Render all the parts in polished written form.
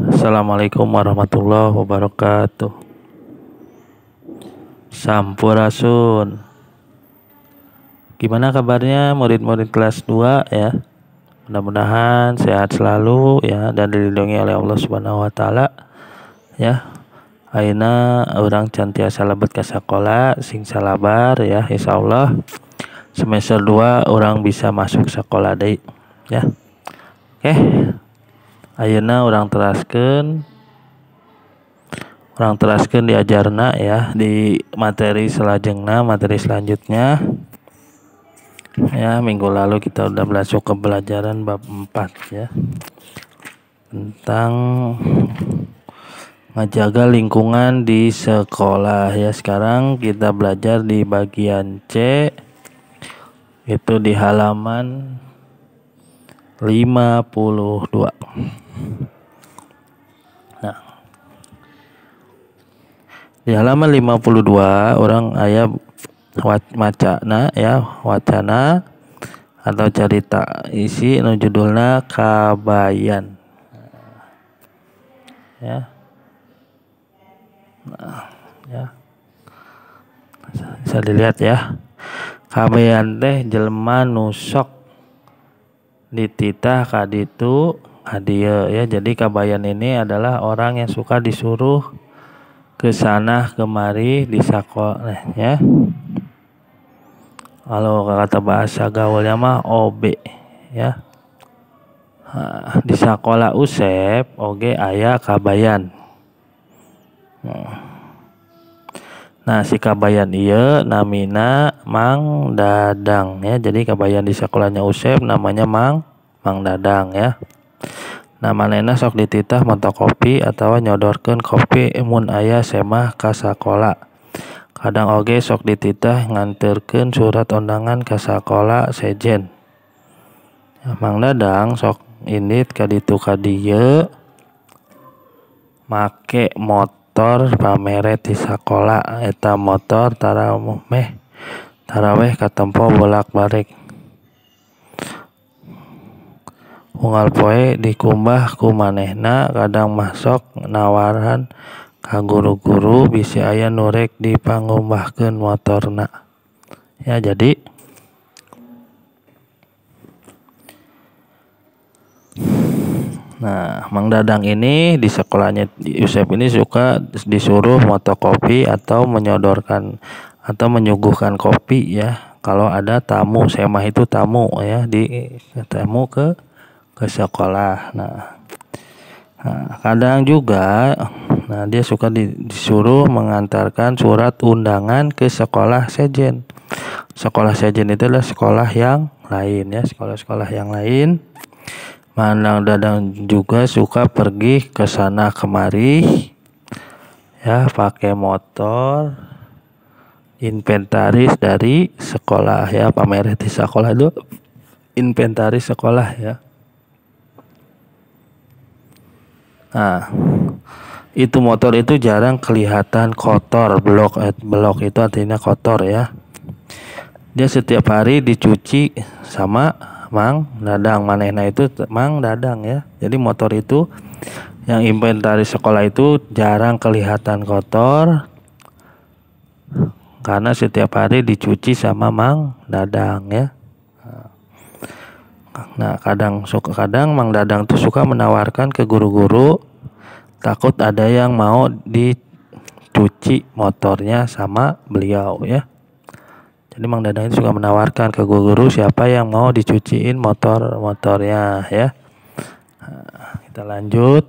Assalamualaikum warahmatullahi wabarakatuh. Sampurasun. Gimana kabarnya murid-murid kelas 2 ya? Mudah-mudahan sehat selalu ya dan dilindungi oleh Allah Subhanahu wa taala ya. Ayeuna urang cantiasa lebet ka sakola sing salabar ya, insyaallah semester 2 orang bisa masuk sekolah deui ya. Oke. Ayeuna orang teraskeun diajarna ya di materi selanjutnya ya. Minggu lalu kita udah masuk ke pelajaran bab 4 ya, tentang menjaga lingkungan di sekolah ya. Sekarang kita belajar di bagian C, itu di halaman 52. Nah, di halaman 52 orang aya wacana atau cerita isi nu judulna kabayan ya. Nah, ya. Bisa dilihat ya. Kabayan teh jelema nu sok dititah ka ditu hadieu ya. Jadi kabayan ini adalah orang yang suka disuruh ke sana kemari di sekolah ya. Kalau kata bahasa gaulnya mah OB ya. Di sekolah USEP oge aya kabayan. Nah, si kabayan ieu namina Mang Dadang ya. Jadi kabayan di sekolahnya USEP namanya Mang Dadang ya. Nah, manehna sok dititah motokopi atawa nyodorkeun kopi mun aya semah ka sakola. Kadang oge sok dititah nganterkeun surat undangan ka sakola sejen. Ya, Mang Dadang sok indit ka ditu ka dieu make motor pamere di sakola. Eta motor taraweh katempo bolak-balik. Unggal poe dikumbah ku manehna, kadang masuk nawaran ka guru-guru bisi aya nu rek dipangumbahkeun motorna. Ya, jadi nah, Mang Dadang ini di sekolahnya di USEP ini suka disuruh motokopi atau menyodorkan atau menyuguhkan kopi ya kalau ada tamu. Semah itu tamu ya, di tamu ke sekolah. Nah, kadang juga dia suka disuruh mengantarkan surat undangan ke sekolah sejen. Sekolah sejen itu adalah sekolah yang lain ya, sekolah-sekolah yang lain. Mang Dadang juga suka pergi ke sana kemari ya, pakai motor inventaris dari sekolah ya, pamer di sekolah itu inventaris sekolah ya. Nah, itu motor itu jarang kelihatan kotor, blok itu artinya kotor ya. Dia setiap hari dicuci sama Mang Dadang. Manehna itu Mang Dadang ya. Jadi motor itu yang inventaris sekolah itu jarang kelihatan kotor karena setiap hari dicuci sama Mang Dadang ya. Nah, kadang Mang Dadang tuh suka menawarkan ke guru-guru, takut ada yang mau dicuci motornya sama beliau ya. Jadi Mang Dadang itu suka menawarkan ke guru-guru siapa yang mau dicuciin motornya ya. Nah, kita lanjut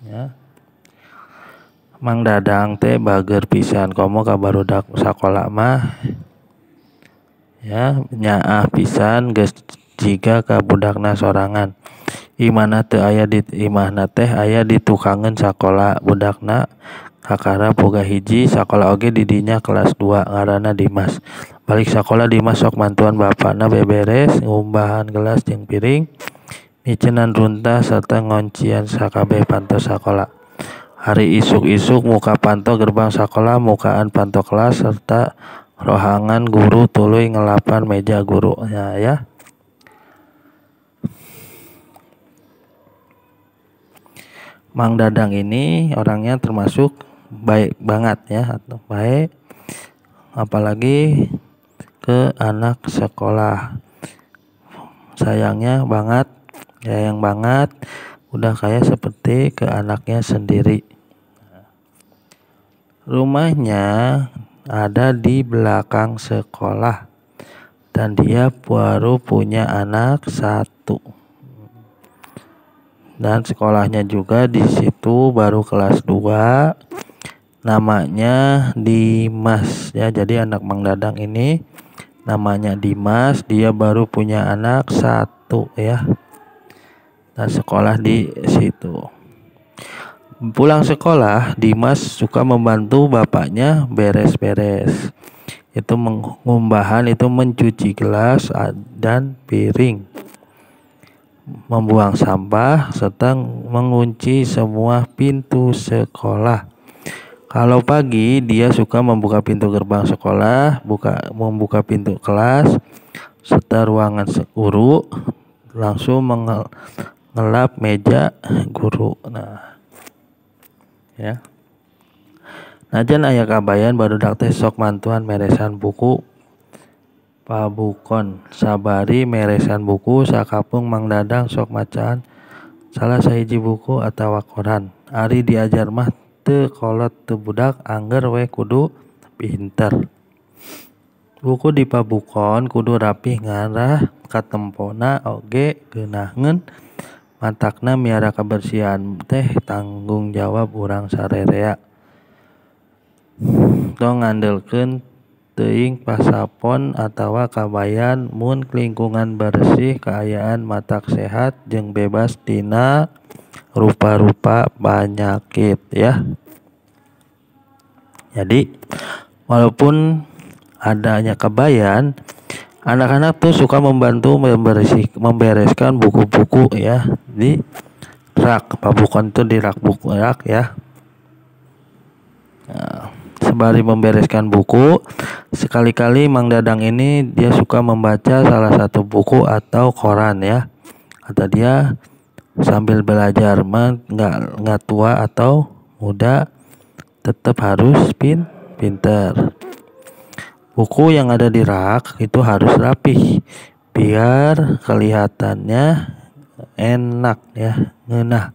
ya. Mang Dadang teh bager pisan komo ka barudak sakola mah ya, nyaah pisan geus jiga ka budakna sorangan. Imahna teh aya di tukangan sakola. Budakna kakara boga hiji sakola oge di dinya kelas 2 ngaranna Dimas. Balik sakola Dimas sok mantuan bapana beberes ngumbahan gelas jeung piring, micenan runtah serta ngoncian sakabeh panto sakola. Hari isuk-isuk muka panto gerbang sakola, mukaan panto kelas serta rohangan guru tuluy ngelapan meja guru ya. Mang Dadang ini orangnya termasuk baik banget ya, atau baik, apalagi ke anak sekolah. Sayangnya banget, sayang banget, udah kayak seperti ke anaknya sendiri. Rumahnya ada di belakang sekolah dan dia baru punya anak satu. Dan sekolahnya juga di situ baru kelas 2. Namanya Dimas ya. Jadi anak Mang Dadang ini namanya Dimas, dia baru punya anak satu ya. Dan sekolah di situ. Pulang sekolah, Dimas suka membantu bapaknya beres-beres. Itu mengumbahan, itu mencuci gelas dan piring, membuang sampah, serta mengunci semua pintu sekolah. Kalau pagi dia suka membuka pintu gerbang sekolah, membuka pintu kelas, serta ruangan guru, langsung mengelap meja guru. Nah, ya. Najan aya kabayan barudak teh sok mantuan meresan buku pabukon, sabari meresan buku sakapung Mang Dadang sok macaan salah sahiji buku atawa koran. Ari diajar mah teu kolot teu budak, angger we kudu pinter. Buku di pabukon kudu rapih ngarah katempona oge geunaheun, matakna miara kebersihan teh tanggung jawab urang sarerea. Tong ngandelkeun teuing pasapon atawa kabayan mun lingkungan bersih, kaayaan matak sehat jeung bebas tina rupa-rupa penyakit ya. Jadi walaupun adanya kabayan, anak-anak tuh suka membantu membereskan buku-buku ya di rak pabukon tuh, di rak buku rak ya. Nah, sembari membereskan buku, sekali-kali Mang Dadang ini dia suka membaca salah satu buku atau koran ya. Atau dia sambil belajar, nggak tua atau muda, tetap harus pinter. Buku yang ada di rak itu harus rapih biar kelihatannya enak ya, ngeunah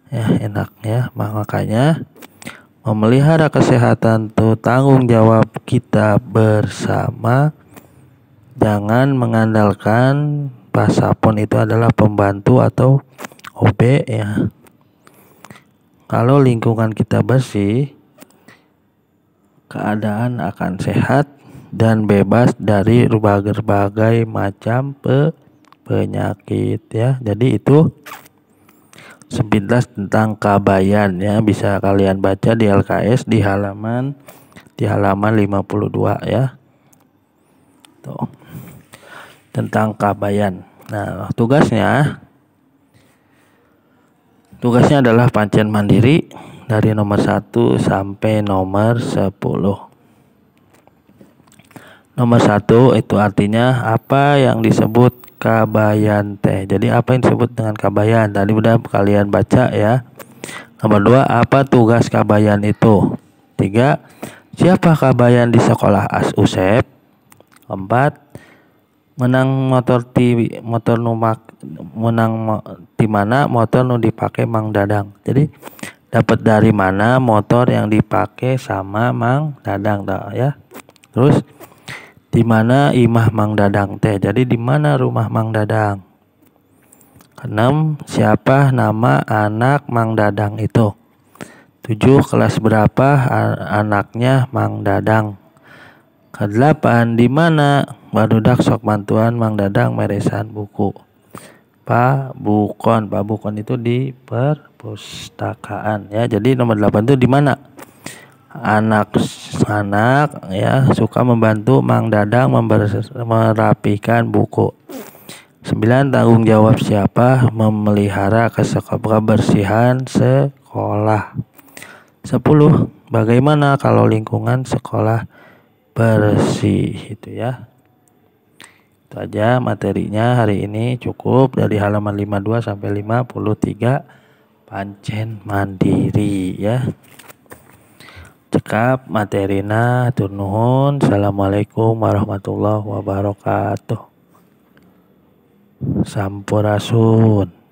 ya, enak ya. Makanya memelihara kesehatan itu tanggung jawab kita bersama. Jangan mengandalkan pasapon itu adalah pembantu atau OB ya. Kalau lingkungan kita bersih, keadaan akan sehat dan bebas dari berbagai macam penyakit ya. Jadi itu sepintas tentang kabayan ya, bisa kalian baca di LKS di halaman 52 ya. Tuh. Tentang kabayan. Nah, tugasnya adalah pancen mandiri dari nomor 1 sampai nomor 10. Nomor 1 itu artinya apa yang disebut kabayan teh. Jadi apa yang disebut dengan kabayan? Tadi udah kalian baca ya. Nomor 2, apa tugas kabayan itu? 3, siapa kabayan di sekolah As Usep? 4, menang di mana motor nu dipake Mang Dadang. Jadi dapat dari mana motor yang dipakai sama Mang Dadang ya. Terus di mana imah Mang Dadang teh. Jadi di mana rumah Mang Dadang. 6, siapa nama anak Mang Dadang itu. 7, kelas berapa anaknya Mang Dadang. 8, di mana barudak sok bantuan Mang Dadang meresan buku. Pabukon itu di perpustakaan ya. Jadi nomor 8 itu di mana anak ya suka membantu Mang Dadang merapikan buku. 9, tanggung jawab siapa memelihara kebersihan sekolah. 10, bagaimana kalau lingkungan sekolah bersih itu ya. Itu aja materinya hari ini, cukup dari halaman 52 sampai 53. pancen mandiri ya. Cekap materina, hatur nuhun. Assalamualaikum warahmatullahi wabarakatuh. Sampurasun.